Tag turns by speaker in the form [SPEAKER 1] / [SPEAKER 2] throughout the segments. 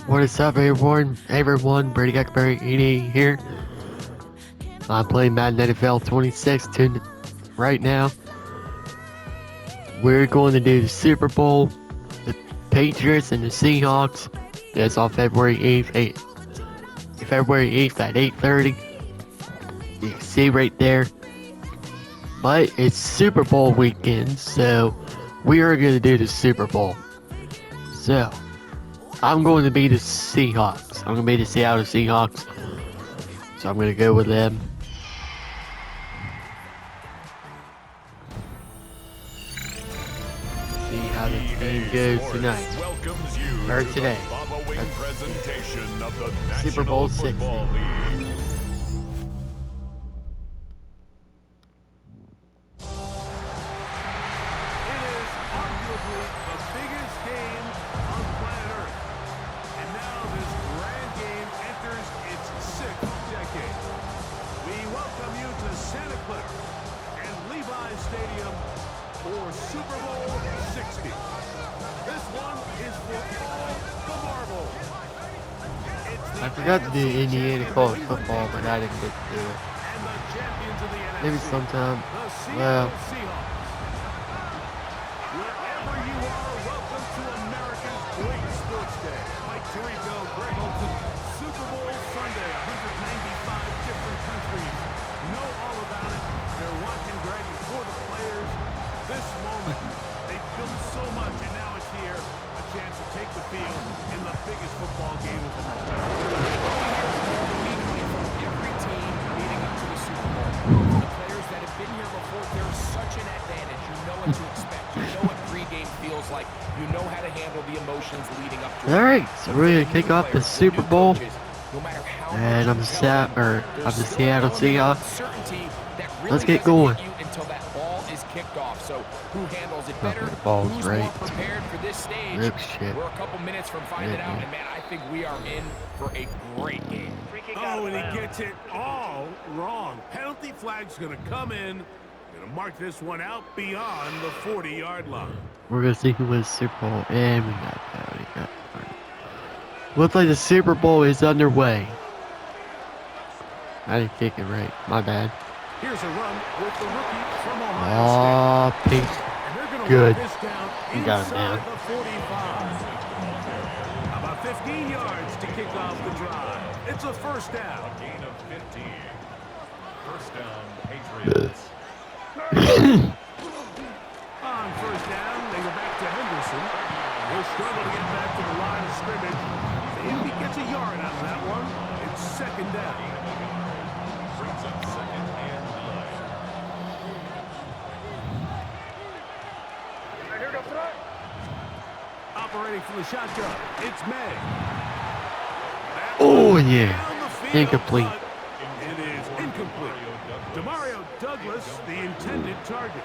[SPEAKER 1] What is up, everyone? Brady Gackberry 88 here. I'm playing Madden NFL 26 right now. We're going to do the Super Bowl, the Patriots and the Seahawks. That's on February 8th at 8:30. You can see right there. But it's Super Bowl weekend, so we are going to do the Super Bowl. So, I'm going to be the Seahawks. I'm going to be the Seattle Seahawks. So I'm going to go with them. See how the game goes tonight. Or today. Super Bowl 60. I forgot to do Indiana college football, but I didn't get to do it. Maybe sometime. Well.
[SPEAKER 2] Wherever you are, welcome to America's great sports day. Mike Tirico, Greg Olson, Super Bowl Sunday, 195 different countries know all about it. They're watching Greg for the players. This moment, they've built so much, and now it's here. A chance to take the field in the biggest football game of all time. Every team leading up to the Super Bowl. The players that have been here before, there's such an advantage. You know what to expect. You know what pregame feels like. You know how to handle the emotions leading up to it.
[SPEAKER 1] Alright, so we're going to kick off the Super Bowl. And I'm the Seattle Seahawks. Let's get going.
[SPEAKER 2] Until that ball is kicked off. So who handles it better?
[SPEAKER 1] The ball's
[SPEAKER 2] Who's
[SPEAKER 1] right.
[SPEAKER 2] more prepared for this stage? We're a couple minutes from finding out, and man, I think we are in for a great game. Oh, and he gets it all wrong. Penalty flag's going to come in. Going to mark this one out beyond the 40-yard line.
[SPEAKER 1] We're going to see who wins Super Bowl. And we got that. Looks like the Super Bowl is underway. I didn't kick it right. My bad.
[SPEAKER 2] Here's a run with the rookie from Ohio
[SPEAKER 1] State. Peace. Good. You got him down.
[SPEAKER 2] About 15 yards to kick off the drive. It's a first down. Gain of 15. First down, Patriots. On first down, they go back to Henderson. He'll struggle to get back to the line of scrimmage. If he gets a yard out of that one, it's second down. Brings up second and 9. Operating from the shotgun, it's May.
[SPEAKER 1] Oh, yeah. Incomplete.
[SPEAKER 2] It is incomplete. Demario Douglas, the intended target.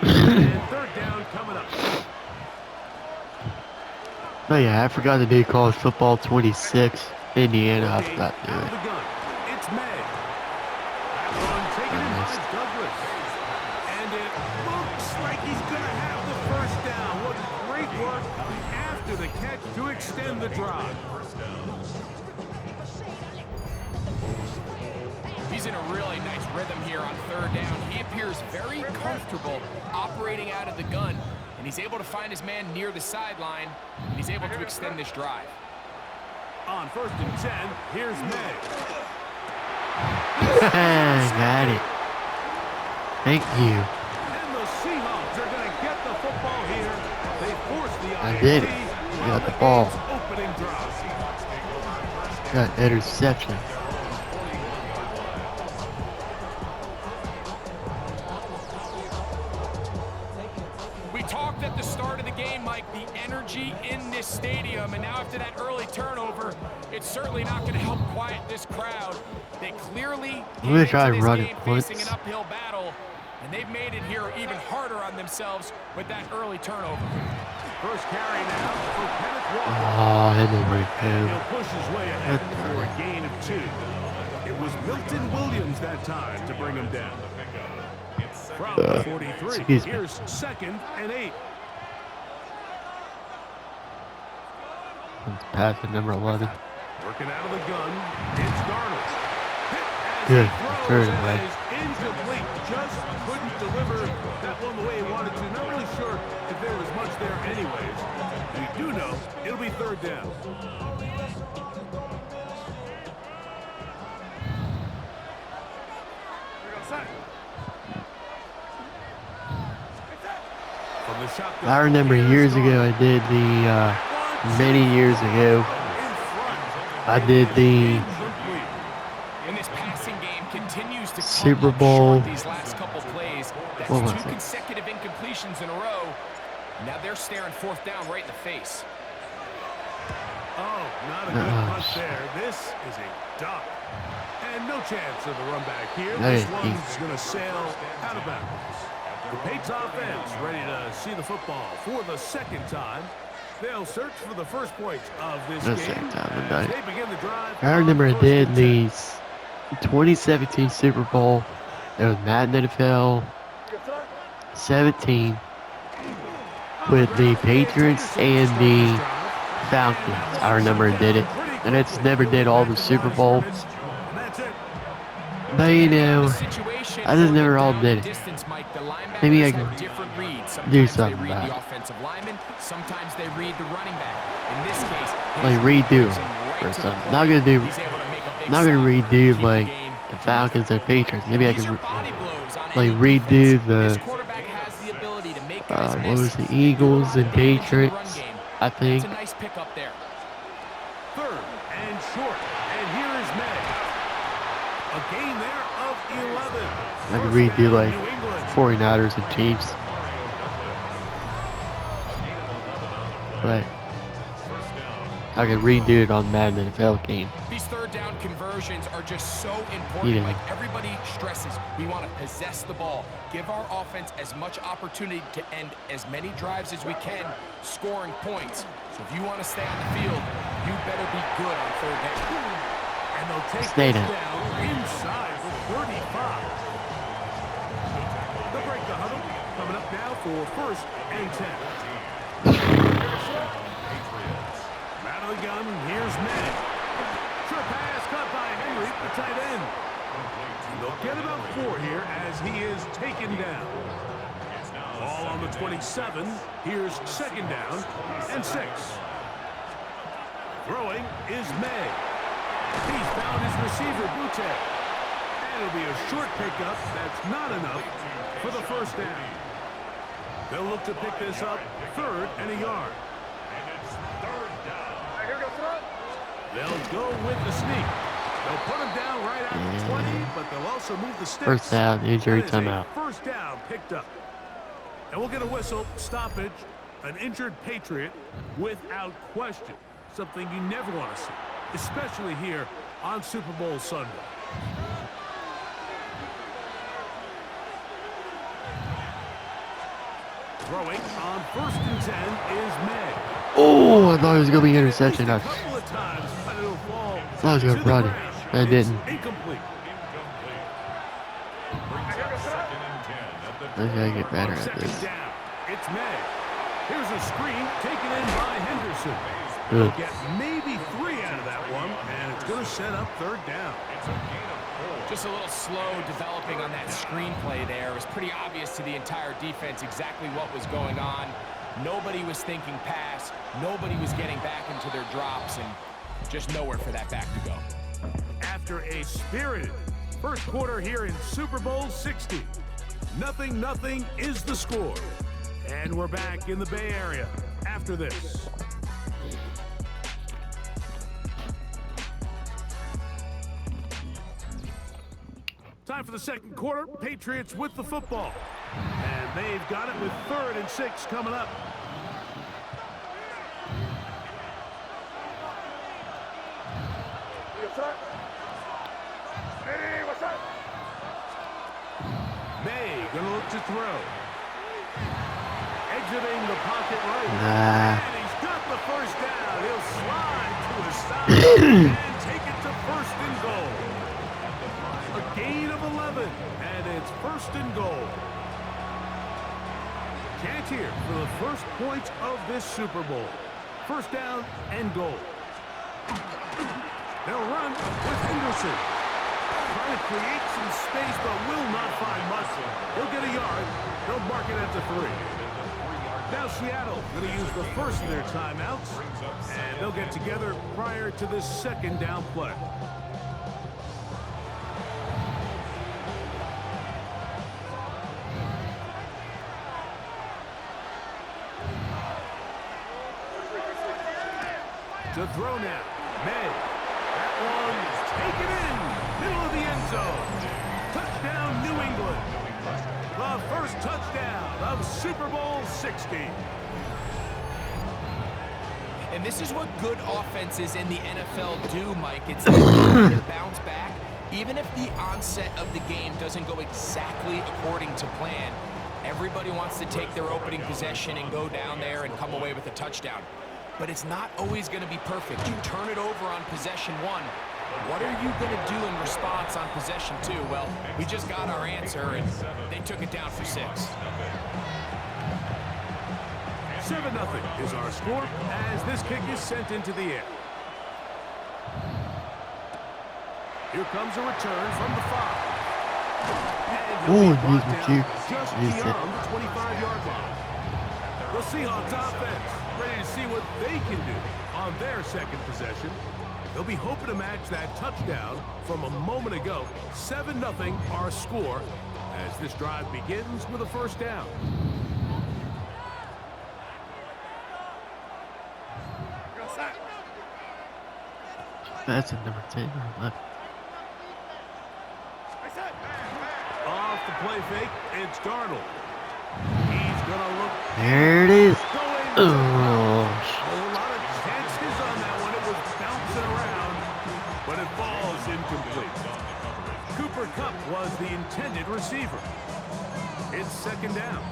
[SPEAKER 2] And third down coming up.
[SPEAKER 1] Oh, yeah, I forgot to do college football 26. Indiana, I forgot to do it.
[SPEAKER 2] It's May. That one taken in by Douglas. And it looks like he's going to have the first down. What great work after the catch to extend the drive. He's in a really nice rhythm here on third down. He appears very comfortable operating out of the gun, and he's able to find his man near the sideline, and he's able to extend this drive. On first and 10, here's May.
[SPEAKER 1] Got it. Thank you.
[SPEAKER 2] And the Seahawks are going to get the football here. They force the
[SPEAKER 1] I did it. You got the ball.
[SPEAKER 2] Opening drive.
[SPEAKER 1] Got interception.
[SPEAKER 2] At the start of the game, Mike, the energy in this stadium, and now after that early turnover, it's certainly not going to help quiet this crowd. They clearly facing an uphill battle, and they've made it here even harder on themselves with that early turnover. First carry now for Kenneth Walker.
[SPEAKER 1] Oh, Henry.
[SPEAKER 2] He'll push his way ahead for a gain of 2. It was Milton Williams that time to bring him down. From 43, here's second and 8.
[SPEAKER 1] Let's pass to number 11.
[SPEAKER 2] Working out of the gun. It's Darnold. Hit as
[SPEAKER 1] Good.
[SPEAKER 2] he throws,
[SPEAKER 1] Third
[SPEAKER 2] and
[SPEAKER 1] away.
[SPEAKER 2] that is incomplete. Just couldn't deliver that one the way he wanted to. Not really sure if there was much there anyways. We do know it'll be third down. From the shotgun,
[SPEAKER 1] I remember
[SPEAKER 2] here's
[SPEAKER 1] years ago
[SPEAKER 2] Darnold.
[SPEAKER 1] I did many years ago, I did the
[SPEAKER 3] And this passing game continues to come
[SPEAKER 1] Super
[SPEAKER 3] up
[SPEAKER 1] Bowl.
[SPEAKER 3] short these last couple plays. That's
[SPEAKER 1] What was
[SPEAKER 3] two
[SPEAKER 1] it?
[SPEAKER 3] consecutive incompletions in a row. Now they're staring fourth down right in the face.
[SPEAKER 2] Oh, not a good punt there. This is a duck. And no chance of a run back here. This one's going to sail out of bounds. The Patriots offense ready to see the football for the second time. They'll search for the first points of this
[SPEAKER 1] The
[SPEAKER 2] game
[SPEAKER 1] second time,
[SPEAKER 2] as
[SPEAKER 1] okay.
[SPEAKER 2] they begin the drive.
[SPEAKER 1] I remember I
[SPEAKER 2] on
[SPEAKER 1] did
[SPEAKER 2] first
[SPEAKER 1] the
[SPEAKER 2] and
[SPEAKER 1] 2017 Super Bowl. It was Madden NFL 17 with the Patriots and the Falcons. I remember I did it. And I just never did all the Super Bowl.
[SPEAKER 2] 10. And that's it.
[SPEAKER 1] But you know, I just never all did it. Maybe I can do something
[SPEAKER 3] they read
[SPEAKER 1] about
[SPEAKER 3] the
[SPEAKER 1] it.
[SPEAKER 3] offensive lineman, sometimes they read the running back. In this case,
[SPEAKER 1] Like redo or something. Not gonna do. Not gonna redo like the Falcons or Patriots. Maybe I can like redo the what was the Eagles and Patriots. I think.
[SPEAKER 3] That's a nice pickup there.
[SPEAKER 2] Third and short. And here is May. A gain there of 11.
[SPEAKER 1] I can
[SPEAKER 2] First
[SPEAKER 1] redo
[SPEAKER 2] down,
[SPEAKER 1] like
[SPEAKER 2] New England.
[SPEAKER 1] 49ers and Chiefs. But I can redo it on Madden NFL game.
[SPEAKER 3] These third down conversions are just so important.
[SPEAKER 1] Yeah.
[SPEAKER 3] Like everybody stresses, we want to possess the ball, give our offense as much opportunity to end as many drives as we can, scoring points. So if you want to stay on the field, you better be good on third down.
[SPEAKER 2] And they'll take
[SPEAKER 1] Stay
[SPEAKER 2] this
[SPEAKER 1] down.
[SPEAKER 2] down inside the 35. They'll break the huddle. Coming up now for first and 10. Out of the gun, here's May. Short pass caught by Henry, the tight end. They'll get about 4 here as he is taken down. Ball on the 27. Here's second down and 6. Throwing is May. He's found his receiver, Butte. And it'll be a short pickup. That's not enough for the first down. They'll look to pick this up third and a yard. They'll go with the sneak. They'll put him down right at the 20, but they'll also move the sticks.
[SPEAKER 1] First down, injury
[SPEAKER 2] That is a
[SPEAKER 1] timeout.
[SPEAKER 2] First down picked up. And we'll get a whistle, stoppage, an injured Patriot without question. Something you never want to see, especially here on Super Bowl Sunday. Throwing on first and 10 is May.
[SPEAKER 1] Oh, I thought it was gonna be interception. I
[SPEAKER 2] A couple of times, but it'll fall
[SPEAKER 1] thought I was
[SPEAKER 2] to
[SPEAKER 1] gonna
[SPEAKER 2] the
[SPEAKER 1] run it.
[SPEAKER 2] ground.
[SPEAKER 1] I
[SPEAKER 2] It's
[SPEAKER 1] didn't.
[SPEAKER 2] incomplete.
[SPEAKER 1] I gotta get better at
[SPEAKER 2] Second
[SPEAKER 1] this.
[SPEAKER 2] down. It's May. Here's a screen taken in by Henderson.
[SPEAKER 1] Good.
[SPEAKER 2] They'll get maybe 3 out of that one, and it's going to set up third down.
[SPEAKER 3] Just a little slow developing on that screenplay there. It was pretty obvious to the entire defense exactly what was going on. Nobody was thinking pass. Nobody was getting back into their drops, and just nowhere for that back to go.
[SPEAKER 2] After a spirited first quarter here in Super Bowl 60, 0-0 is the score. And we're back in the Bay Area after this. Time for the second quarter. Patriots with the football. And they've got it with 3rd and 6 coming up. May gonna look to throw. Exiting the pocket right.
[SPEAKER 1] Nah.
[SPEAKER 2] And he's got the first down. He'll slide to his side and take it to first and goal. A gain of 11, and it's first and goal. Chance here for the first points of this Super Bowl. First down and goal. They'll run with Henderson. Trying to create some space, but will not find much. He'll get a yard. They'll mark it at the 3. Now Seattle going to use the first of their timeouts, and they'll get together prior to this second down play. To throw now. May. That one is taken in. Middle of the end zone. Touchdown, New England. The first touchdown of Super Bowl 60.
[SPEAKER 3] And this is what good offenses in the NFL do, Mike. It's the ability to bounce back. Even if the onset of the game doesn't go exactly according to plan, everybody wants to take their opening possession and go down there and come away with a touchdown. But it's not always going to be perfect. You turn it over on possession 1. What are you going to do in response on possession 2? Well, we just got our answer, and they took it down for 6.
[SPEAKER 2] 7-0 is our score as this kick is sent into the air. Here comes a return from the 5. And he'll be brought down just beyond the 25-yard line. The Seahawks offense ready to see what they can do on their second possession. They'll be hoping to match that touchdown from a moment ago. 7-0 our score as this drive begins with a first down.
[SPEAKER 1] That's a number 10 or 11.
[SPEAKER 2] Off the play fake, it's Darnold. He's gonna look.
[SPEAKER 1] There it is.
[SPEAKER 2] A
[SPEAKER 1] Oh,
[SPEAKER 2] lot of chances on that one. It was bouncing around, but it falls incomplete. Cooper Kupp was the intended receiver. It's second down.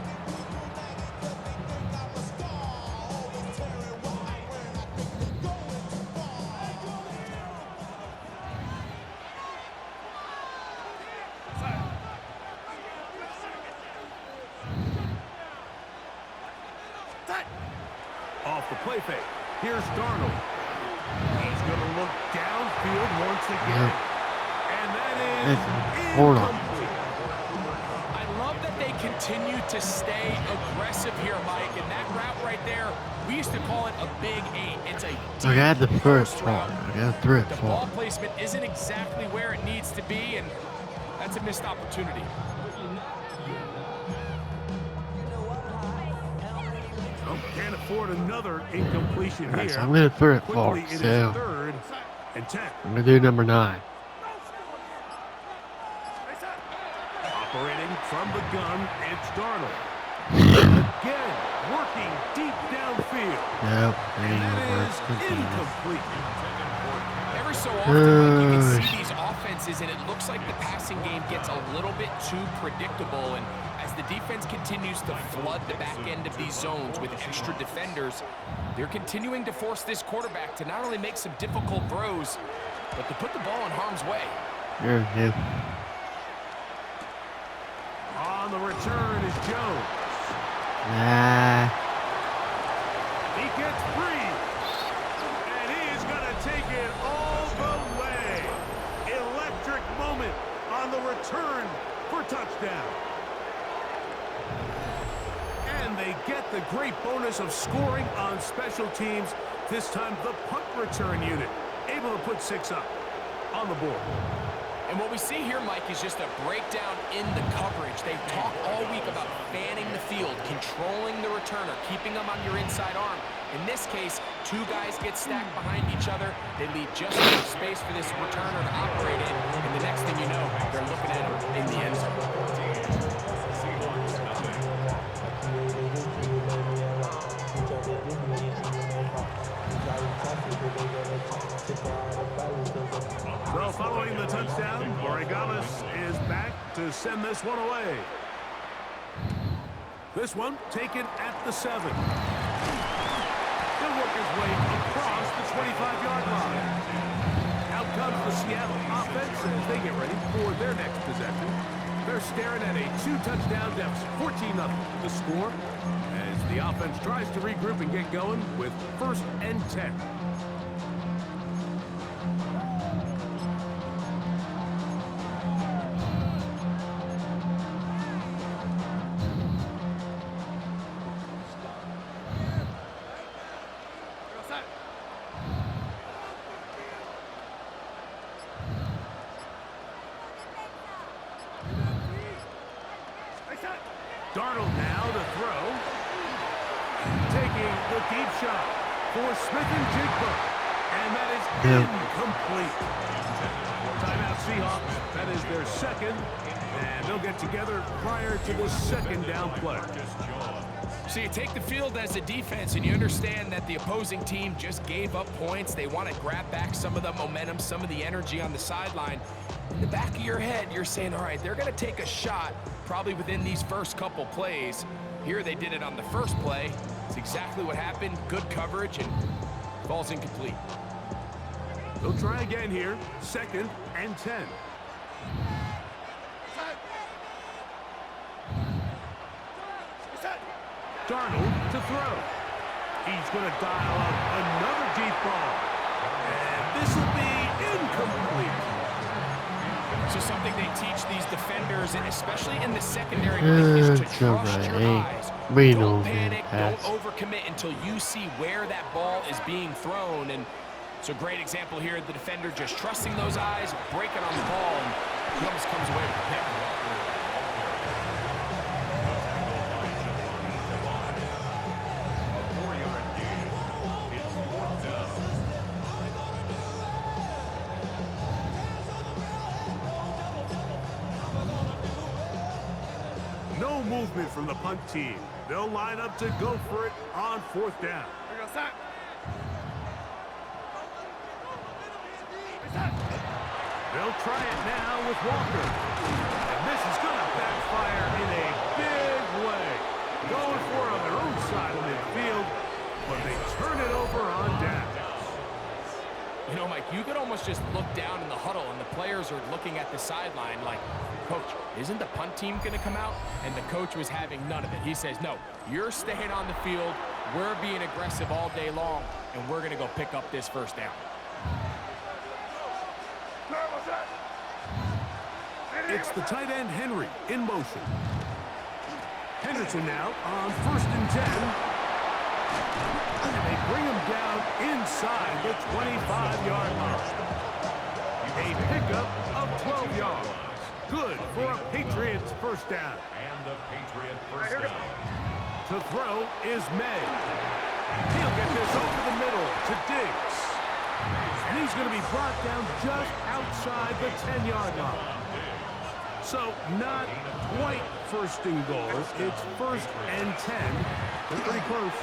[SPEAKER 2] Off the play fake. Here's Darnold. He's going to look downfield once again. And that is incomplete.
[SPEAKER 3] I love that they continue to stay aggressive here, Mike. And that route right there, we used to call it a big 8. It's a
[SPEAKER 1] I got the
[SPEAKER 3] deep
[SPEAKER 1] first
[SPEAKER 3] post
[SPEAKER 1] one.
[SPEAKER 3] route.
[SPEAKER 1] I got through it
[SPEAKER 3] The
[SPEAKER 1] for
[SPEAKER 3] ball
[SPEAKER 1] him.
[SPEAKER 3] placement isn't exactly where it needs to be, and that's a missed opportunity.
[SPEAKER 2] Can't afford another incompletion
[SPEAKER 1] Alright,
[SPEAKER 2] here.
[SPEAKER 1] so I'm going to throw it for
[SPEAKER 2] Quickly,
[SPEAKER 1] him.
[SPEAKER 2] it is
[SPEAKER 1] So,
[SPEAKER 2] 3rd and 10.
[SPEAKER 1] I'm going to do number 9.
[SPEAKER 2] Operating from the gun, it's Darnold. Again, working deep downfield.
[SPEAKER 1] Nope,
[SPEAKER 2] And
[SPEAKER 1] ain't gonna work.
[SPEAKER 2] that is incomplete.
[SPEAKER 3] Every so often, Mike, you can see these offenses, and it looks like the passing game gets a little bit too predictable. And as the defense continues to flood the back end of these zones with extra defenders, they're continuing to force this quarterback to not only make some difficult throws, but to put the ball in harm's way.
[SPEAKER 1] There we go.
[SPEAKER 2] On the return is Jones.
[SPEAKER 1] Nah.
[SPEAKER 2] He gets free. And he's going to take it all the way. Electric moment on the return for touchdown. And they get the great bonus of scoring on special teams. This time the punt return unit able to put 6 up on the board.
[SPEAKER 3] And what we see here, Mike, is just a breakdown in the coverage. They've talked all week about fanning the field, controlling the returner, keeping them on your inside arm. In this case, 2 guys get stacked behind each other. They leave just enough space for this returner to operate in. And the next thing you know, they're looking at him in the end zone.
[SPEAKER 2] So following the touchdown, Oregalis is back to send this one away. This one taken at the 7. He'll work his way across the 25-yard line. Out comes the Seattle offense as they get ready for their next possession. They're staring at a 2-touchdown deficit, 14-0 the score, as The offense tries to regroup and get going with 1st and 10. Darnold now to throw. Taking the deep shot for Smith and Jigba. And that is incomplete. Timeout Seahawks. That is their second. And they'll get together prior to the 2nd down play.
[SPEAKER 3] So you take the field as a defense and you understand that the opposing team just gave up points. They want to grab back some of the momentum, some of the energy on the sideline. In the back of your head, you're saying, all right, they're going to take a shot probably within these first couple plays. Here they did it on the first play. It's exactly what happened. Good coverage and ball's incomplete.
[SPEAKER 2] They'll try again here. 2nd and 10. Darnold to throw. He's going to dial up another deep ball. And this will be incomplete.
[SPEAKER 3] So something they teach these defenders, and especially in the secondary, is to trust your eyes. Don't panic, don't overcommit until you see where that ball is being thrown. And it's a great example here. The defender just trusting those eyes, breaking on the ball, and he almost comes away with the pick.
[SPEAKER 2] No movement from the punt team. They'll line up to go for it on 4th down. They'll try it now with Walker. And this is going to backfire in a big way. Going for it on their own side of midfield, but they turn it over on downs.
[SPEAKER 3] You know, Mike, you could almost just look down in the huddle and the players are looking at the sideline like, Coach, isn't the punt team going to come out? And the coach was having none of it. He says, no, you're staying on the field. We're being aggressive all day long, and we're going to go pick up this 1st down.
[SPEAKER 2] It's the tight end, Henry, in motion. Henderson now on 1st and 10. And they bring him down inside the 25-yard line. A pickup of 12 yards. Good for a Patriots 1st down.
[SPEAKER 4] And the Patriot 1st down.
[SPEAKER 2] To throw is May. He'll get this over the middle to Diggs. And he's going to be brought down just outside the 10-yard line. So not quite 1st and goal. It's 1st and 10. They're pretty close.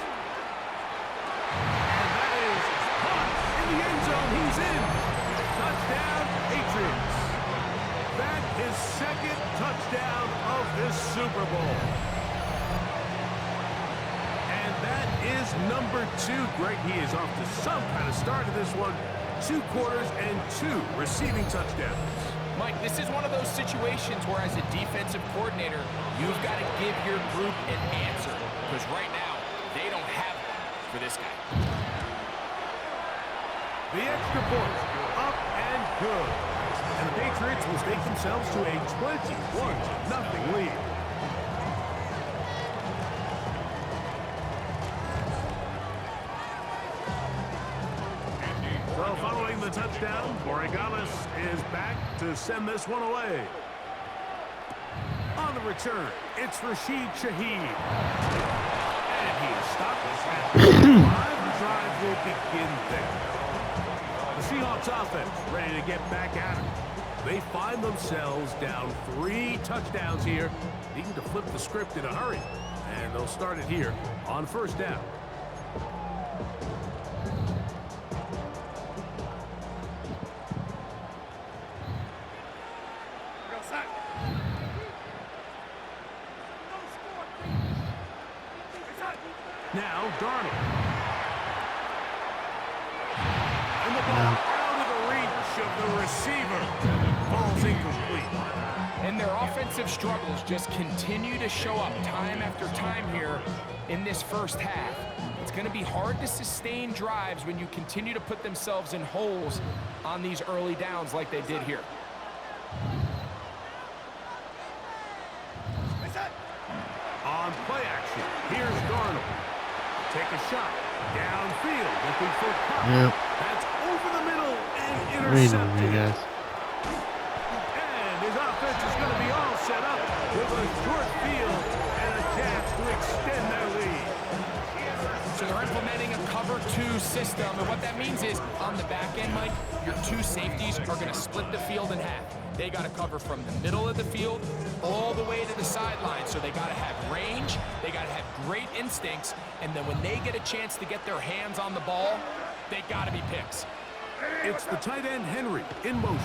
[SPEAKER 2] And that is caught in the end zone. He's in. Touchdown, Patriots. That is 2nd touchdown of this Super Bowl. And that is number 2. Greg, he is off to some kind of start of this one. 2 quarters and 2 receiving touchdowns.
[SPEAKER 3] Mike, this is one of those situations where as a defensive coordinator, you've got to give your group an answer. Because right now, they don't have one for this guy.
[SPEAKER 2] The extra point, up and good. And the Patriots will stake themselves to a 21-0 lead. So following the touchdown, Borregales is back to send this one away. On the return, it's Rashid Shaheed. And he is stopped at the 5. The drive will begin there. The Seahawks offense ready to get back at it. They find themselves down 3 touchdowns here, needing to flip the script in a hurry. And they'll start it here on 1st down. Now Darnold. And the ball out of the reach of the receiver. Ball's incomplete.
[SPEAKER 3] And their offensive struggles just continue to show up time after time here in this first half. It's going to be hard to sustain drives when you continue to put themselves in holes on these early downs like they did here.
[SPEAKER 2] On play action, here's Darnold. Take a shot. Downfield. Looking for Cup.
[SPEAKER 1] Yep.
[SPEAKER 2] That's over the middle and
[SPEAKER 1] Read on me,
[SPEAKER 2] intercepted.
[SPEAKER 1] guys.
[SPEAKER 2] And his offense is going to be all set up with a short field and a chance to extend their lead.
[SPEAKER 3] So they're implementing a cover 2 system, and what that means is on the back end, Mike, your 2 safeties are going to split the field in half. They got to cover from the middle of the field all the way to the sideline, so they got to have range, they got to have great instincts, and then when they get a chance to get their hands on the ball, they got to be picks.
[SPEAKER 2] It's the tight end Henry in motion.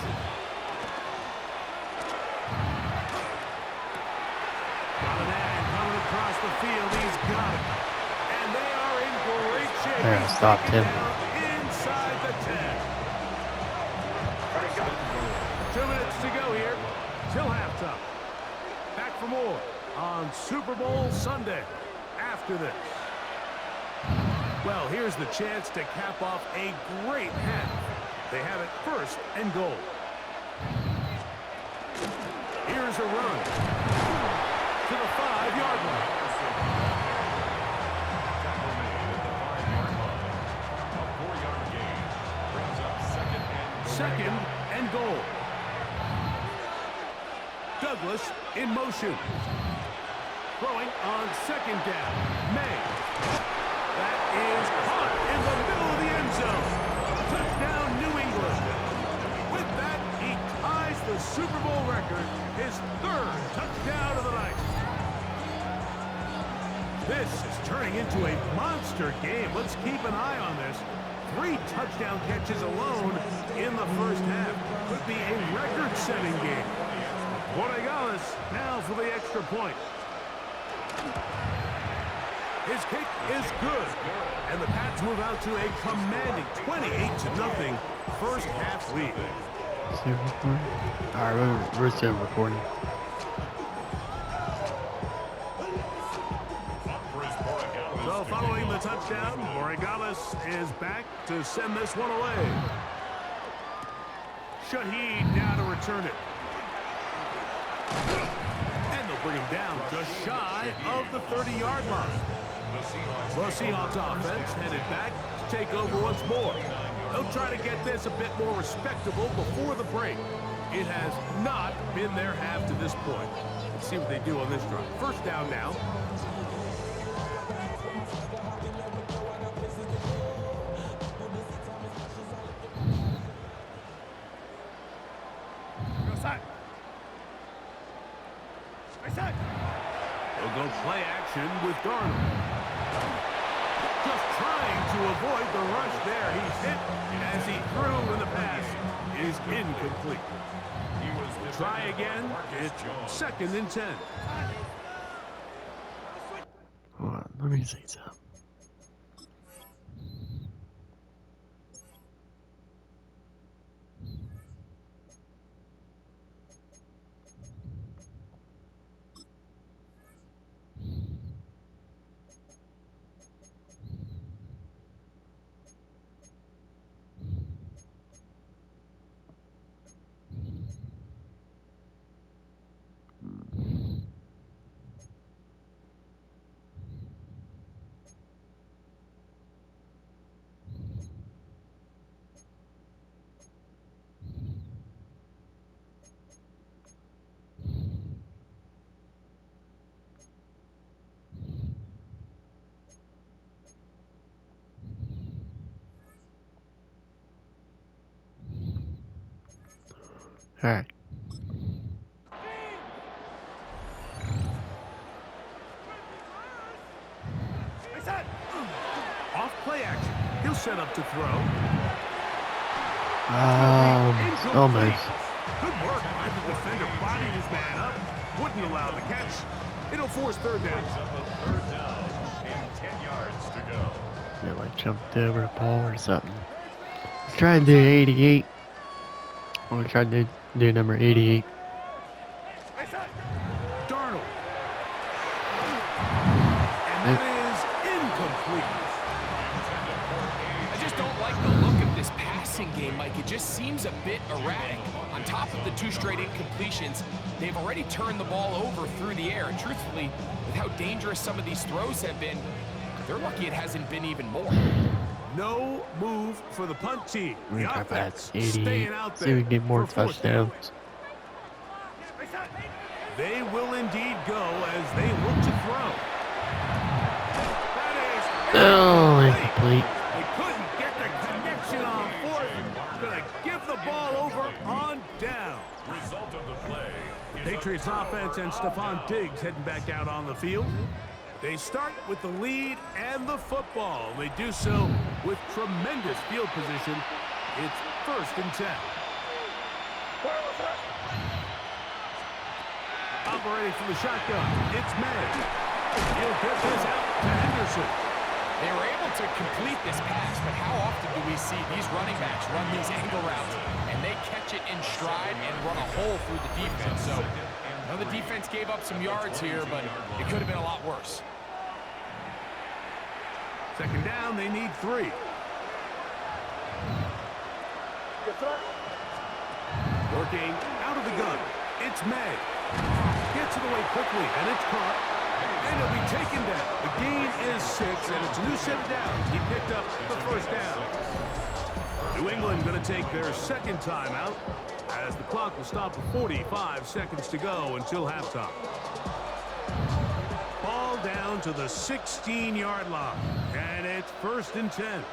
[SPEAKER 2] Coming across the field, he's got it. And they are in great shape.
[SPEAKER 1] Yeah,
[SPEAKER 2] He's
[SPEAKER 1] stopped
[SPEAKER 2] taken
[SPEAKER 1] him.
[SPEAKER 2] down inside the 10. 2 minutes to go here till halftime. Back for more on Super Bowl Sunday after this. Well, here's the chance to cap off a great half. They have it 1st and goal. Here's a run to the 5-yard line. Second and goal. Douglas in motion. Throwing on 2nd down. May. That is caught in the middle of the end zone. Touchdown, New England. With that, he ties the Super Bowl record, his 3rd touchdown of the night. This is turning into a monster game. Let's keep an eye on this. 3 touchdown catches alone in the first half. Could be a record-setting game. Borregales now for the extra point. His kick is good. And the Pats move out to a commanding 28-0 first half lead.
[SPEAKER 1] Still recording? Alright, we're still recording.
[SPEAKER 2] So following the touchdown, Borregales is back to send this one away. Shaheed now to return it. And they'll bring him down just shy of the 30-yard line. The Seahawks offense headed back to take over once more. They'll try to get this a bit more respectable before the break. It has not been their half to this point. Let's see what they do on this drive. 1st down now. They'll go play action with Darnold. Just trying to avoid the rush there. He's hit as he threw, and the pass is incomplete. Try again. It's 2nd and 10.
[SPEAKER 1] Hold on, let me see something. Alright.
[SPEAKER 2] Off play action. He'll set up to throw.
[SPEAKER 1] Almost.
[SPEAKER 2] Good work by the defender bodying his man up. Wouldn't allow the catch. It'll force 3rd down.
[SPEAKER 4] 3rd down and 10 yards to go.
[SPEAKER 1] Yeah, like jumped over a pole or something. Let's try to do 88. I'm gonna try to do number 88.
[SPEAKER 3] game, Mike, it just seems a bit erratic. On top of the 2 straight incompletions, they've already turned the ball over through the air. And truthfully, with how dangerous some of these throws have been, they're lucky it hasn't been even more.
[SPEAKER 2] No move for the punt team.
[SPEAKER 1] We're
[SPEAKER 2] The
[SPEAKER 1] gonna try for that
[SPEAKER 2] offense
[SPEAKER 1] 88.
[SPEAKER 2] staying out
[SPEAKER 1] See if we
[SPEAKER 2] there
[SPEAKER 1] can get more
[SPEAKER 2] for 4th down.
[SPEAKER 1] touchdowns.
[SPEAKER 2] They will indeed go as they look to throw. That is
[SPEAKER 1] Oh,
[SPEAKER 2] incomplete.
[SPEAKER 1] incomplete.
[SPEAKER 2] They couldn't get the connection on 4th. Gonna give the ball over on down.
[SPEAKER 4] Result of the play.
[SPEAKER 2] Patriots offense and Stephon Diggs heading back out on the field. They start with the lead and the football. They do so with tremendous field position. It's 1st and 10. Operating from the shotgun, it's May. He'll get this out to Henderson.
[SPEAKER 3] They were able to complete this pass, but how often do we see these running backs run these angle routes and they catch it in stride and run a hole through the defense? So, I know the defense gave up some yards here, but it could have been a lot worse.
[SPEAKER 2] 2nd down, they need 3. Working out of the gun, it's May. Gets it away quickly, and it's caught. And it'll be taken down. The gain is 6, and it's a new set of downs. He picked up the 1st down. New England going to take their 2nd timeout as the clock will stop with 45 seconds to go until halftime. Ball down to the 16-yard line, and it's 1st and 10.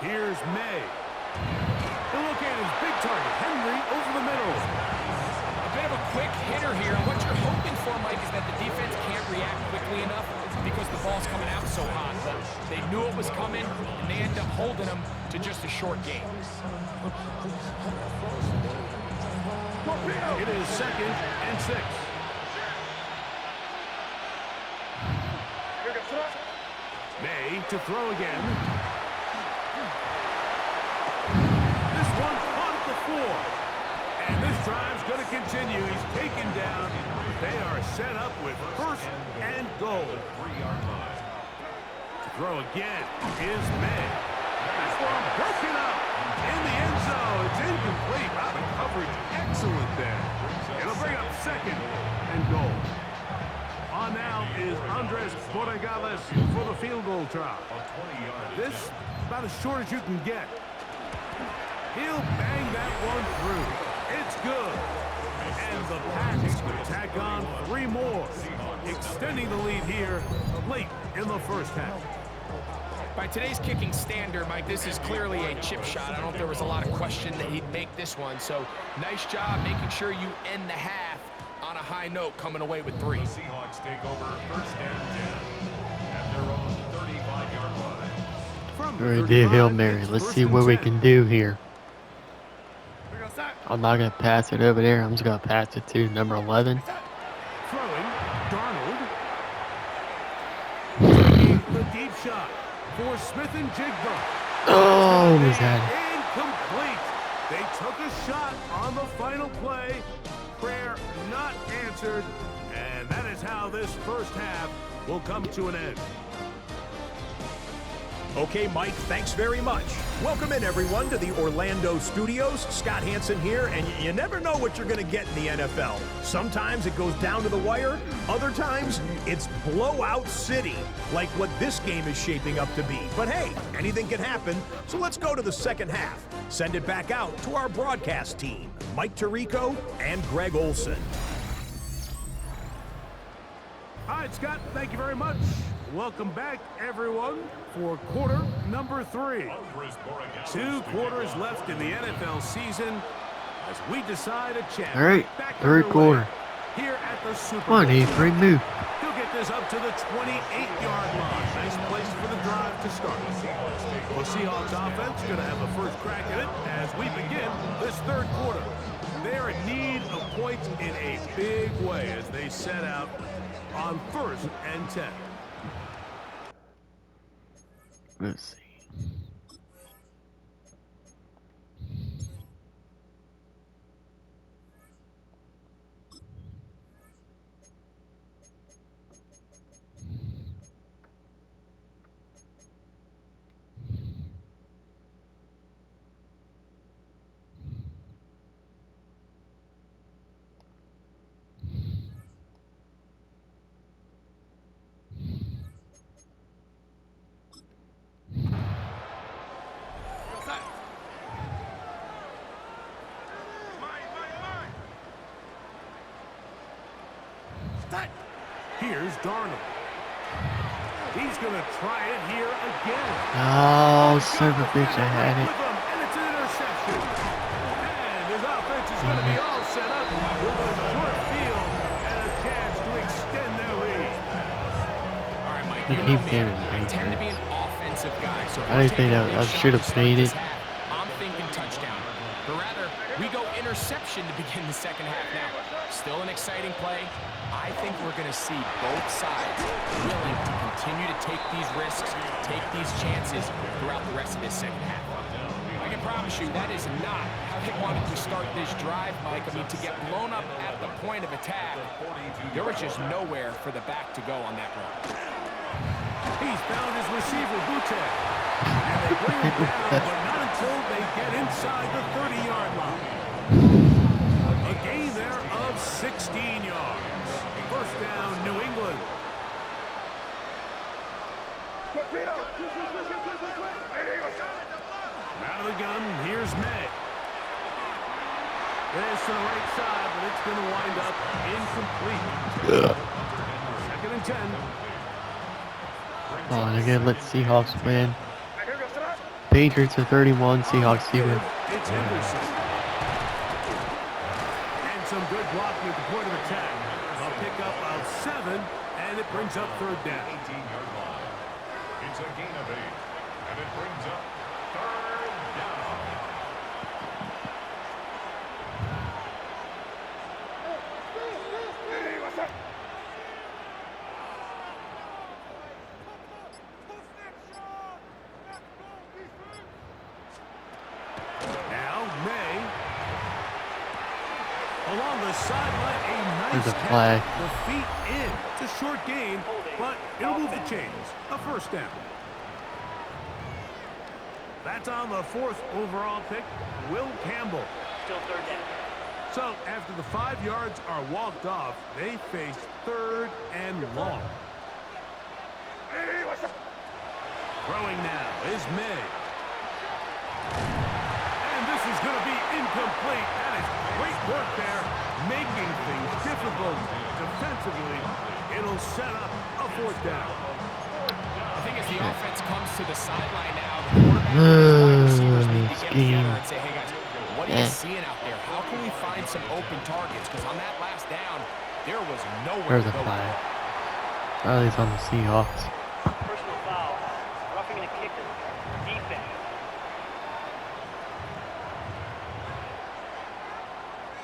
[SPEAKER 2] Here's May. The look at his big target, Henry, over the middle.
[SPEAKER 3] A bit of a quick hitter here. What you're hoping for, Mike, is that the defense can't react quickly enough because the ball's coming out so hot. But they knew it was coming, and they end up holding them to just a short game.
[SPEAKER 2] It is 2nd and 6. May to throw again. This one caught the floor. And this drive's going to continue. He's taken down. They are set up with 1st and goal.
[SPEAKER 4] 3-yard line.
[SPEAKER 2] To throw again is May. This one broken up in the end zone. It's incomplete. Wow, the coverage excellent there. It'll bring up 2nd and goal. On now is Andres Borregales for the field goal try. This about as short as you can get. He'll bang that one through. It's good. And the Pats will tack on 3 more, extending the lead here late in the 1st half.
[SPEAKER 3] By today's kicking standard, Mike, this is clearly a chip shot. I don't know if there was a lot of question that he'd make this one. So nice job making sure you end the half on a high note, coming away with 3.
[SPEAKER 4] The Seahawks take over 1st and 10 at their own 35-yard line.
[SPEAKER 2] From
[SPEAKER 1] We're gonna do Hail Mary.
[SPEAKER 2] it's
[SPEAKER 1] Let's
[SPEAKER 2] 1st
[SPEAKER 1] see
[SPEAKER 2] and
[SPEAKER 1] what we
[SPEAKER 2] 10.
[SPEAKER 1] can do here. I'm not gonna pass it over there. I'm just gonna pass it to number 11.
[SPEAKER 2] Throwing, Darnold. Taking the deep shot for Smith and Jigba.
[SPEAKER 1] Oh, was that
[SPEAKER 2] Incomplete. They took a shot on the final play. Prayer not answered. And that is how this 1st half will come to an end.
[SPEAKER 5] Okay, Mike, thanks very much. Welcome in, everyone, to the Orlando studios. Scott Hansen here, and you never know what you're going to get in the NFL. Sometimes it goes down to the wire. Other times, it's blowout city, like what this game is shaping up to be. But hey, anything can happen, so let's go to the 2nd half. Send it back out to our broadcast team, Mike Tirico and Greg Olson.
[SPEAKER 2] All right, Scott, thank you very much. Welcome back, everyone, for quarter number 3. 2 quarters left in the NFL season as we decide a champion.
[SPEAKER 1] All right,
[SPEAKER 2] Back
[SPEAKER 1] 3rd
[SPEAKER 2] underway
[SPEAKER 1] quarter.
[SPEAKER 2] here at the Super
[SPEAKER 1] Come on,
[SPEAKER 2] Bowl.
[SPEAKER 1] E3, move.
[SPEAKER 2] He'll get this up to the 28-yard line. Nice place for the drive to start. The Seahawks offense going to have the first crack at it as we begin this 3rd quarter. They are in need of points in a big way as they set out on 1st and 10.
[SPEAKER 1] Let's see.
[SPEAKER 2] Here's Darnold. He's going to try it here again.
[SPEAKER 1] Oh, son of a bitch, I had it.
[SPEAKER 2] And it's an interception. And his offense is going to be all set up with a short field and a chance to extend their lead.
[SPEAKER 3] All right, Mike,
[SPEAKER 1] He
[SPEAKER 3] you know
[SPEAKER 1] keeps
[SPEAKER 3] me.
[SPEAKER 1] getting
[SPEAKER 3] I tend to be
[SPEAKER 1] dangerous.
[SPEAKER 3] an offensive guy, so if
[SPEAKER 1] I
[SPEAKER 3] we're
[SPEAKER 1] didn't think
[SPEAKER 3] taking a
[SPEAKER 1] that.
[SPEAKER 3] big
[SPEAKER 1] I
[SPEAKER 3] shot
[SPEAKER 1] should
[SPEAKER 3] to
[SPEAKER 1] have
[SPEAKER 3] start
[SPEAKER 1] made
[SPEAKER 3] this
[SPEAKER 1] it.
[SPEAKER 3] half, I'm thinking touchdown. But rather, we go interception to begin the second half. Now, still an exciting play. I think we're going to see both sides willing to continue to take these risks, take these chances throughout the rest of this second half. I can promise you that is not how they wanted to start this drive, Mike. I mean, to get blown up at the point of attack, there was just nowhere for the back to go on that run.
[SPEAKER 2] He's found his receiver, Butte. And they bring him down, but not until they get inside the 30-yard line. A gain there of 16 yards. First down, New England. Out of the gun, here's May. This to the right side, but it's going to wind up incomplete. Second and 10.
[SPEAKER 1] Oh, and again, let Seahawks win. Patriots are 31, Seahawks 0.
[SPEAKER 2] It's Henderson. And some good blocking at the point of attack. A pickup of 7, and it brings up third down.
[SPEAKER 4] 18-yard line. It's a gain of 8, and it brings up third down.
[SPEAKER 2] Now May. Along the sideline, a nice
[SPEAKER 1] There's a flag.
[SPEAKER 2] tackle. The feet in. It's a short gain, but it'll move the chains. A first down. That's on the 4th overall pick, Will Campbell.
[SPEAKER 6] Still third down.
[SPEAKER 2] So after the 5 yards are walked off, they face third and long. Throwing now is May. And this is going to be incomplete. That is great work there, making things difficult defensively. It'll set up a fourth down.
[SPEAKER 3] I think as the offense comes to the sideline now, the quarterback and wide receivers need to get together and say, hey guys, what are you seeing out there? How can we find some open targets? Because on that last down, there was nowhere
[SPEAKER 1] There's
[SPEAKER 3] to
[SPEAKER 1] a
[SPEAKER 3] go.
[SPEAKER 1] flag. Riley's on the Seahawks.
[SPEAKER 6] Personal foul. Roughing the kicker. Defense.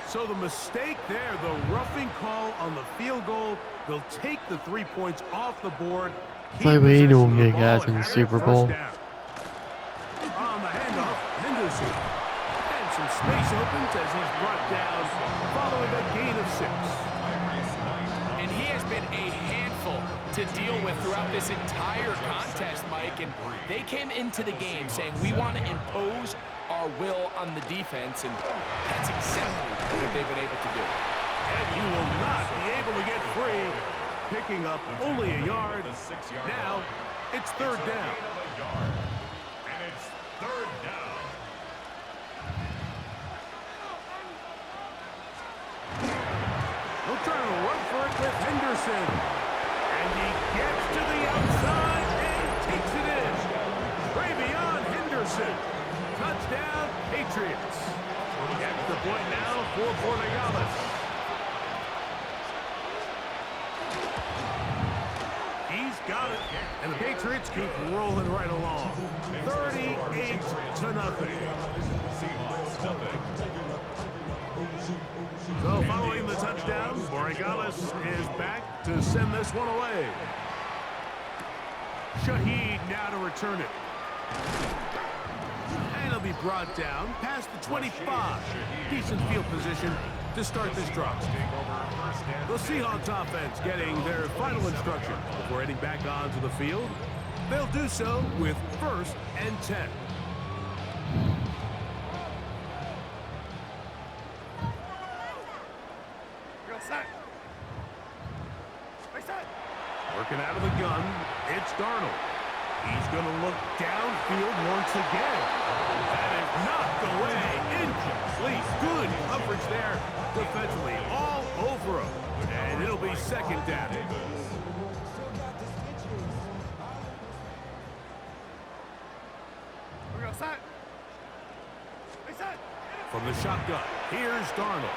[SPEAKER 2] So the mistake there, the roughing call on the field goal, they'll take the 3 points off the board.
[SPEAKER 1] It's like we don't get guys in the Super Bowl.
[SPEAKER 2] On the handoff, Henderson. And some space opens as he's brought down following a gain of 6.
[SPEAKER 3] And he has been a handful to deal with throughout this entire contest, Mike. And they came into the game saying, we want to impose our will on the defense, and that's exactly what they've been able to do.
[SPEAKER 2] And you will not be able to get free, picking up only a yard. Now it's third down.
[SPEAKER 4] And it's third down.
[SPEAKER 2] They'll try to run for it with Henderson. And he gets to the outside and takes it in. Travion Henderson. Touchdown, Patriots. Gets the point now for Borregales. He's got it. And the Patriots keep rolling right along. 38-0. So following the touchdown, Borregales is back to send this one away. Shaheed now to return it. And he'll be brought down past the 25. Decent field position to start this drive. The Seahawks offense getting their final instruction before heading back onto the field. They'll do so with 1st and 10. Working out of the gun, it's Darnold. He's going to look downfield once again. That is knocked away. Incomplete. Good coverage there defensively. All over him. And it'll be second down. From the shotgun, here's Darnold.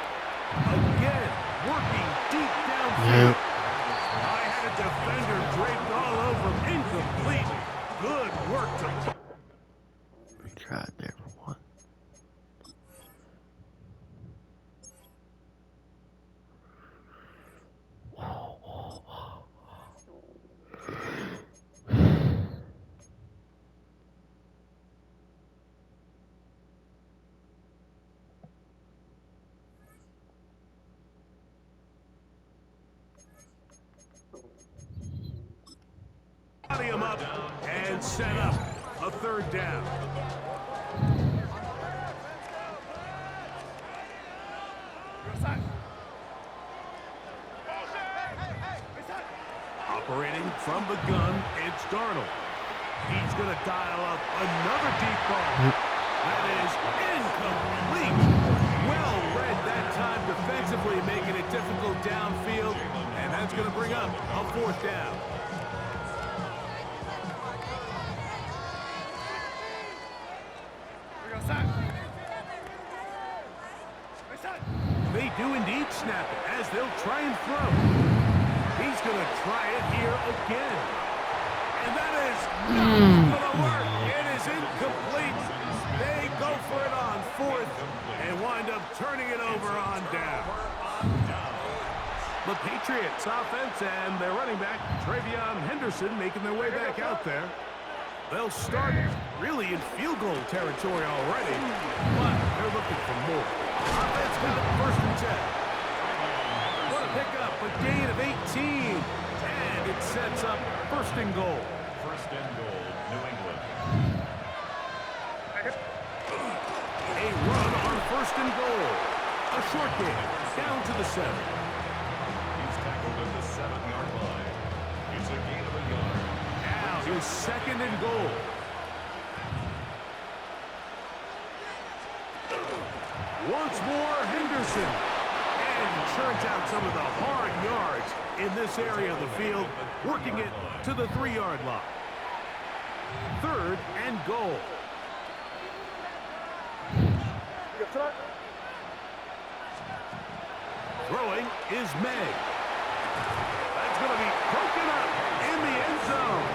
[SPEAKER 2] Again, working deep downfield.
[SPEAKER 1] Yep.
[SPEAKER 2] I had a defender draped all over him. Incomplete. Good work to...
[SPEAKER 1] We tried there for one.
[SPEAKER 2] Body him up and set up a third down. Operating from the gun, it's Darnold. He's going to dial up another deep ball. That is incomplete. Well read that time defensively, making it difficult downfield. And that's going to bring up a fourth down. They do indeed snap it as they'll try and throw. He's going to try it here again. And that is not going to work. It is incomplete. They go for it on fourth and wind up turning it over on down. The Patriots offense and their running back, Travion Henderson, making their way back out there. They'll start really in field goal territory already, but they're looking for more. Offense got it first and 10. What a pickup, a gain of 18. And it sets up first and goal.
[SPEAKER 4] First and goal, New England.
[SPEAKER 2] A run on first and goal. A short gain, down to the 7.
[SPEAKER 4] He's tackled at the 7-yard line. It's a gain of a yard.
[SPEAKER 2] Now here's second and goal. Once more, Henderson. And he churns out some of the hard yards in this area of the field, working it to the 3-yard line. Third and goal. Throwing is May. That's going to be broken up in the end zone.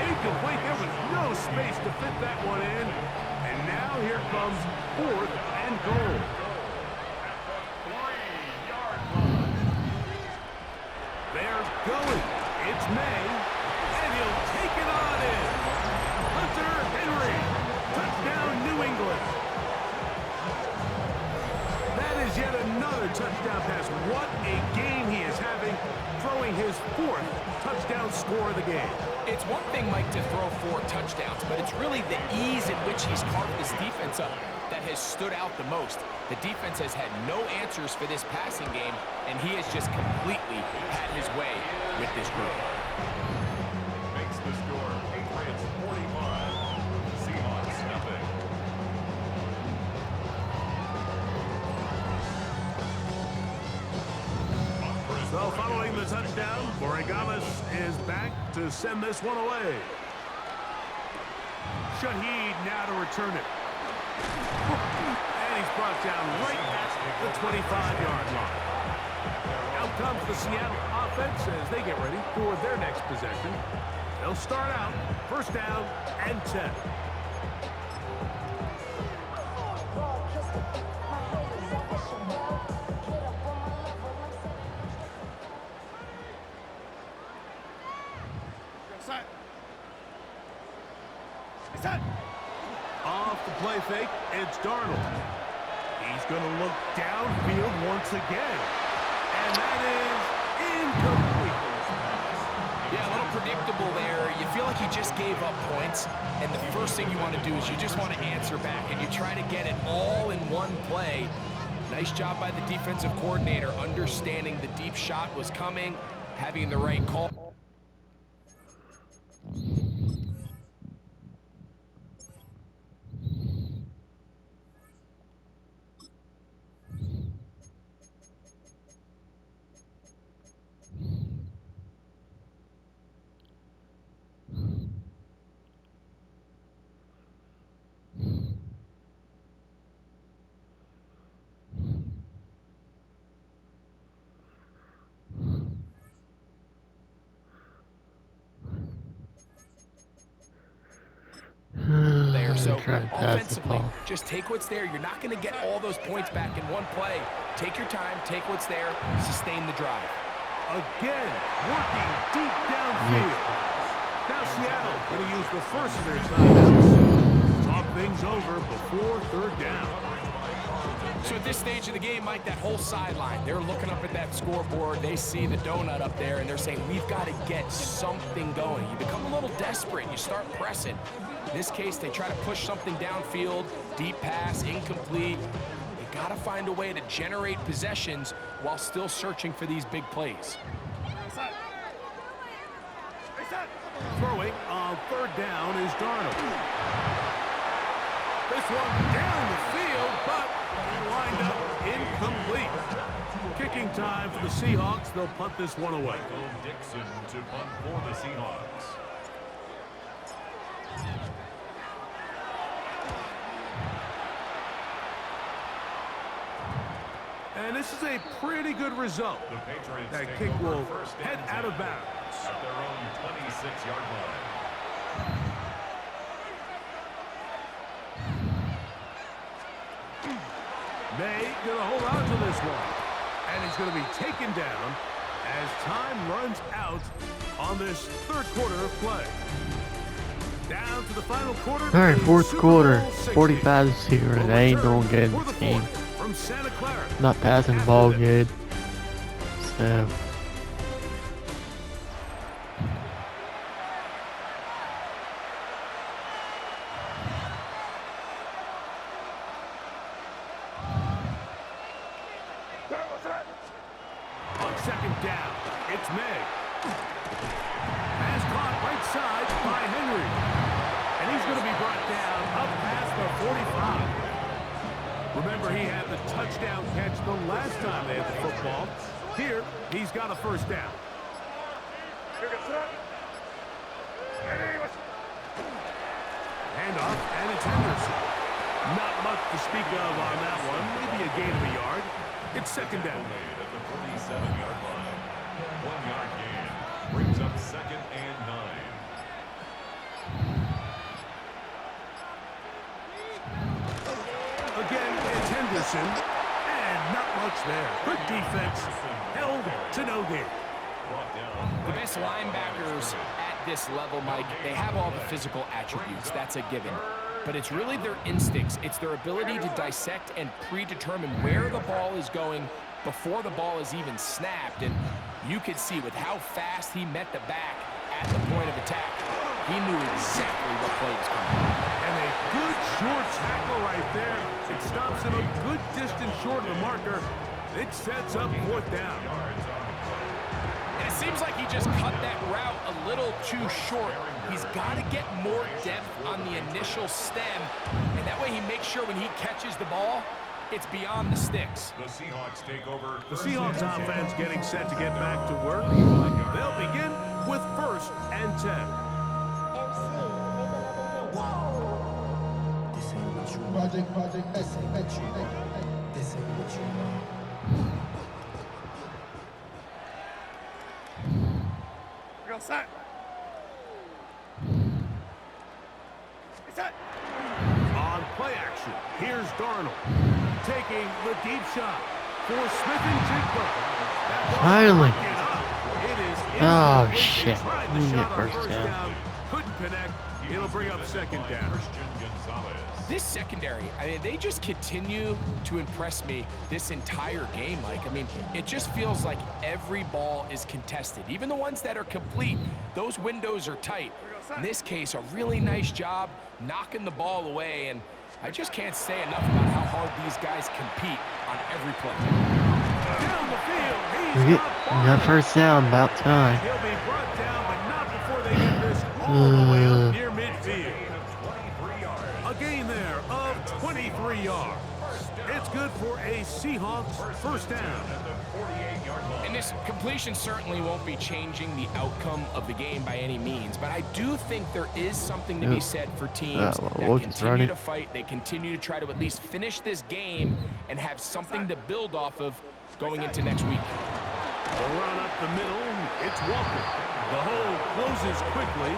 [SPEAKER 2] Incomplete. There was no space to fit that one in. And now here comes fourth and goal.
[SPEAKER 4] 3-yard line.
[SPEAKER 2] They're going. It's May. And he'll take it on in. Hunter Henry. Touchdown, New England. That is yet another touchdown pass. What a game he is having, throwing his fourth touchdown score of the game.
[SPEAKER 3] It's one thing, Mike, to throw 4 touchdowns, but it's really the ease in which he's carved this defense up that has stood out the most. The defense has had no answers for this passing game, and he has just completely had his way with this group.
[SPEAKER 4] Makes the score Patriots 45, Seahawks nothing.
[SPEAKER 2] So following the touchdown, Borregalis is back to send this one away. Shaheed now to return it. And he's brought down right at the 25-yard line. Out comes the Seattle offense as they get ready for their next possession. They'll start out first down and 10. Off the play fake, it's Darnold. He's going to look downfield once again. And that is incomplete.
[SPEAKER 3] Yeah, a little predictable there. You feel like he just gave up points, and the first thing you want to do is you just want to answer back, and you try to get it all in one play. Nice job by the defensive coordinator, understanding the deep shot was coming, having the right call. So
[SPEAKER 1] trying to pass the
[SPEAKER 3] offensively,
[SPEAKER 1] ball.
[SPEAKER 3] just take what's there. You're not going to get all those points back in one play. Take your time, take what's there, sustain the drive.
[SPEAKER 2] Again, working deep downfield. Now Seattle going to use the first of their timeouts. Talk things over before third down.
[SPEAKER 3] So at this stage of the game, Mike, that whole sideline, they're looking up at that scoreboard. They see the donut up there, and they're saying, we've got to get something going. You become a little desperate. You start pressing. In this case, they try to push something downfield, deep pass, incomplete. You got to find a way to generate possessions while still searching for these big plays.
[SPEAKER 2] Throwing on third down is Darnold. This one down the field, but lined up incomplete. Kicking time for the Seahawks. They'll punt this one away.
[SPEAKER 4] Michael Dixon to punt for the Seahawks.
[SPEAKER 2] And this is a pretty good result.
[SPEAKER 4] The Patriots
[SPEAKER 2] That
[SPEAKER 4] take
[SPEAKER 2] kick
[SPEAKER 4] over
[SPEAKER 2] will
[SPEAKER 4] first
[SPEAKER 2] head
[SPEAKER 4] and
[SPEAKER 2] out of
[SPEAKER 4] 10
[SPEAKER 2] bounds.
[SPEAKER 4] at their own 26-yard line.
[SPEAKER 2] May going to hold on to this one. And he's going to be taken down as time runs out on this third quarter of play. Down to the final quarter.
[SPEAKER 1] All right,
[SPEAKER 2] in
[SPEAKER 1] fourth
[SPEAKER 2] Super
[SPEAKER 1] quarter,
[SPEAKER 2] Bowl 60.
[SPEAKER 1] 45 to 0.
[SPEAKER 2] We'll
[SPEAKER 1] They ain't
[SPEAKER 2] return
[SPEAKER 1] doing good in
[SPEAKER 2] for
[SPEAKER 1] this
[SPEAKER 2] the
[SPEAKER 1] game.
[SPEAKER 2] fourth from Santa Clara.
[SPEAKER 1] Not passing the
[SPEAKER 2] After
[SPEAKER 1] ball
[SPEAKER 2] this.
[SPEAKER 1] good. So
[SPEAKER 2] On second down, it's May. Pass caught right side by Henry. And he's going to be brought down up past the 45. Remember, he had the touchdown catch the last time they had the football. Here, he's got a first down. Handoff, and it's Henderson. Not much to speak of on that one. Maybe a gain of a yard. It's second down.
[SPEAKER 4] Made at the 47-yard line. 1 yard gain. Brings up second and 9.
[SPEAKER 2] Again, it's Henderson. And not much there. Good defense. Held to no gain.
[SPEAKER 4] Brought down.
[SPEAKER 3] The best linebackers at this level, Mike, they have all the physical attributes. That's a given. But it's really their instincts. It's their ability to dissect and predetermine where the ball is going before the ball is even snapped. And you could see with how fast he met the back at the point of attack, he knew exactly what play was coming.
[SPEAKER 2] And a good short tackle right there. It stops him a good distance short of the marker. It sets up fourth down.
[SPEAKER 3] And it seems like he just cut that route a little too short. He's got to get more depth on the initial stem, and that way he makes sure when he catches the ball, it's beyond the sticks.
[SPEAKER 4] The Seahawks take over.
[SPEAKER 2] The Seahawks offense getting set to get back to work. They'll begin with first and 10.
[SPEAKER 7] Project, this ain't what you want. This ain't what you want.
[SPEAKER 2] On play action, here's Darnold taking the deep shot for Smith and Jigba. That ball
[SPEAKER 1] Finally.
[SPEAKER 2] breaking up. It is
[SPEAKER 1] Oh,
[SPEAKER 2] incomplete.
[SPEAKER 1] shit.
[SPEAKER 2] They tried the
[SPEAKER 1] We
[SPEAKER 2] shot
[SPEAKER 1] get
[SPEAKER 2] on
[SPEAKER 1] first
[SPEAKER 2] first
[SPEAKER 1] down.
[SPEAKER 2] down. Couldn't connect. It'll bring up second down.
[SPEAKER 4] Christian Gonzalez.
[SPEAKER 3] This secondary, I mean, they just continue to impress me this entire game, Mike. I mean, it just feels like every ball is contested. Even the ones that are complete, those windows are tight. In this case, a really nice job knocking the ball away, and I just can't say enough about how hard these guys compete on every play.
[SPEAKER 2] Down the field,
[SPEAKER 1] we
[SPEAKER 2] he's
[SPEAKER 1] got first down, about time.
[SPEAKER 2] He'll be brought down, but not before they get this all the way up near midfield. A gain there of 23 yards. It's good for a Seahawks first down.
[SPEAKER 3] And this completion certainly won't be changing the outcome of the game by any means, but I do think there is something to be said for teams
[SPEAKER 1] well,
[SPEAKER 3] that
[SPEAKER 1] we'll
[SPEAKER 3] continue
[SPEAKER 1] just run it.
[SPEAKER 3] to fight, they continue to try to at least finish this game and have something to build off of going into next week.
[SPEAKER 2] The run up the middle, it's Walker. The hole closes quickly.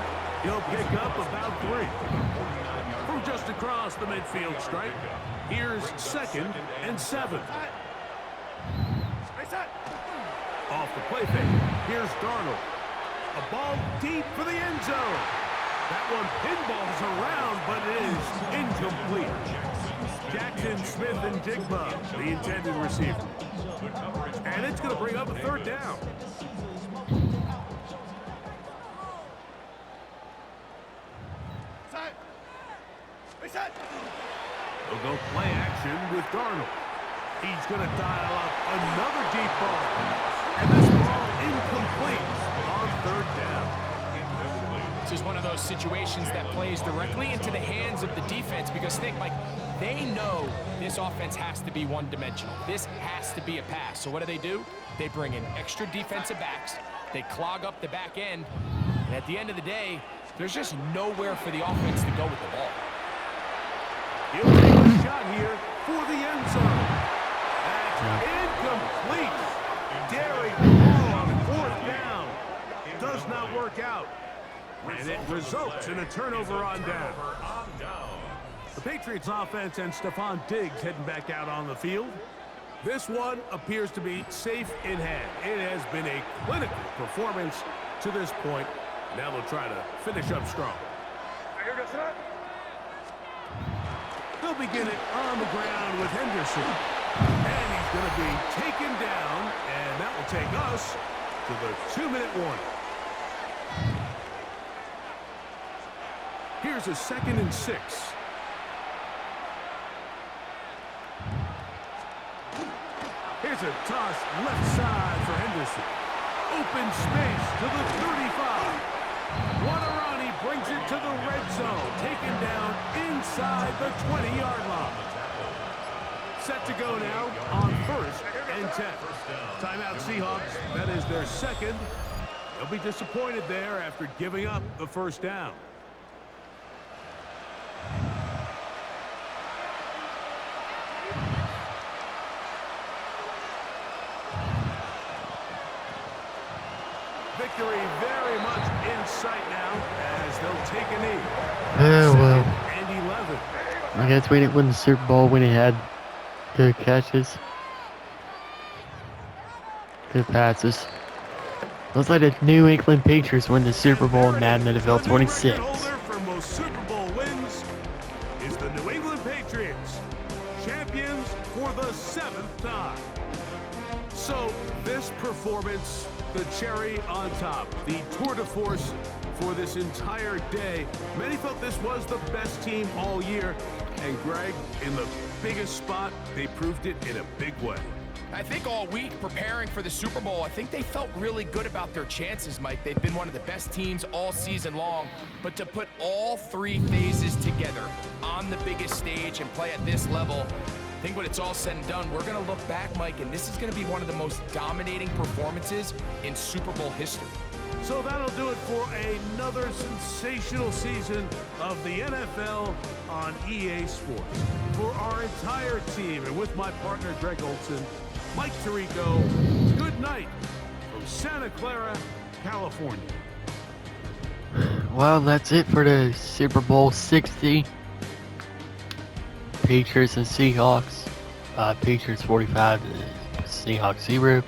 [SPEAKER 2] He'll pick up about 3. From just across the midfield stripe, here's 2nd and 7. Off the play fake, here's Darnold. A ball deep for the end zone. That one pinballs around, but it is incomplete. Jackson, Smith, and Digba, the intended receiver. And it's going to bring up a 3rd down. They'll go play action with Darnold. He's going to dial up another deep ball. And this ball incomplete on 3rd down.
[SPEAKER 3] This is one of those situations that plays directly into the hands of the defense because think, Mike, they know this offense has to be one-dimensional. This has to be a pass. So what do? They bring in extra defensive backs. They clog up the back end. And at the end of the day, there's just nowhere for the offense to go with the ball.
[SPEAKER 2] He'll take a shot here for the end zone. That's incomplete. Daring ball on 4th down. Does not work out. And it results in a turnover on down. The Patriots offense and Stephon Diggs heading back out on the field. This one appears to be safe in hand. It has been a clinical performance to this point. Now they'll try to finish up strong. They'll begin it on the ground with Henderson. And he's going to be taken down, and that will take us to the 2-minute warning. Here's a 2nd and 6. Here's a toss left side for Henderson. Open space to the 35. Waterani brings it to the red zone. Taken down inside the 20-yard line. Set to go now on 1st and 10. Timeout Seahawks. That is their 2nd. They'll be disappointed there after giving up the 1st down. Victory very much in sight now as they'll take a knee.
[SPEAKER 1] Oh, well.
[SPEAKER 2] And 11.
[SPEAKER 1] I guess we didn't win the Super Bowl when he had good catches. Good passes. Looks like the New England Patriots win the Super Bowl in Madden NFL 26.
[SPEAKER 2] The record holder for most Super Bowl wins is the New England Patriots, champions for the 7th time. So this performance, the cherry on top, the tour de force for this entire day. Many felt this was the best team all year. And Greg, in the biggest spot, they proved it in a big way.
[SPEAKER 3] I think all week preparing for the Super Bowl, I think they felt really good about their chances, Mike. They've been one of the best teams all season long. But to put all 3 phases together on the biggest stage and play at this level, I think when it's all said and done, we're going to look back, Mike, and this is going to be one of the most dominating performances in Super Bowl history.
[SPEAKER 2] So that'll do it for another sensational season of the NFL on EA Sports. For our entire team and with my partner Greg Olson, Mike Tirico, good night from Santa Clara, California.
[SPEAKER 1] Well, that's it for the Super Bowl 60. Patriots and Seahawks. Patriots 45, Seahawks 0.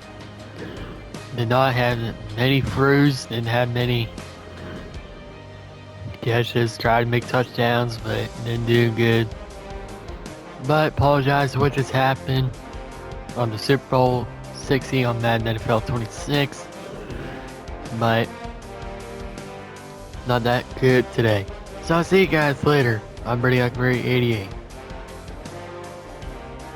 [SPEAKER 1] Did not have many throws, didn't have many catches, tried to make touchdowns, but didn't do good. But apologize for what just happened on the Super Bowl 60 on Madden NFL 26. But not that good today. So I'll see you guys later. I'm Brady 88.